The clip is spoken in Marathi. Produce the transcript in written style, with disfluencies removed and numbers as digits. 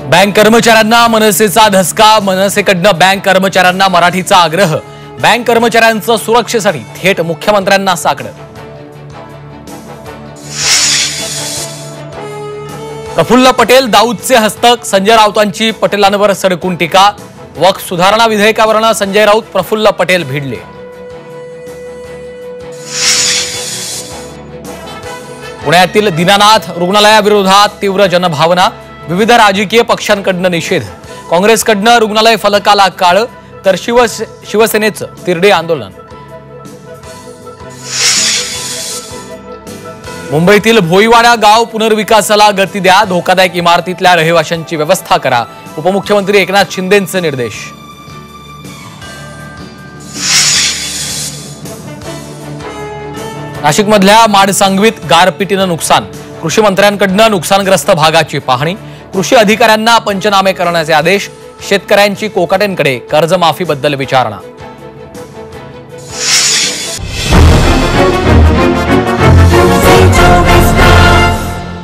बँक कर्मचाऱ्यांना मनसेचा धसका, मनसेकडनं बँक कर्मचाऱ्यांना मराठीचा आग्रह। बँक कर्मचाऱ्यांच्या सुरक्षेसाठी थेट मुख्यमंत्र्यांना साकडं। प्रफुल्ल पटेल दाऊदचे हस्तक, संजय राऊतांची पटेलांवर सडकून टीका। वक्फ सुधारणा विधेयकावरून संजय राऊत प्रफुल्ल पटेल भिडले। पुण्यातील दीनानाथ रुग्णालयाविरोधात तीव्र जनभावना, विविध राजकीय पक्षांकडून निषेध। काँग्रेसकडून रुग्णालय फलकाला काळ, तर शिवसेनेचं तिरडे आंदोलन। मुंबईतील भोईवाडा गाव पुनर्विकासाला गती द्या, धोकादायक इमारतीतल्या रहिवाशांची व्यवस्था करा। उपमुख्यमंत्री एकनाथ शिंदेंचे निर्देश। नाशिकमधल्या माडसांगवीत गारपिटीनं नुकसान, कृषी मंत्र्यांकडून नुकसानग्रस्त भागाची पाहणी। कृषी अधिकाऱ्यांना पंचनामे करण्याचे आदेश, शेतकऱ्यांची कोकाटेंकडे कर्जमाफीबद्दल विचारणा।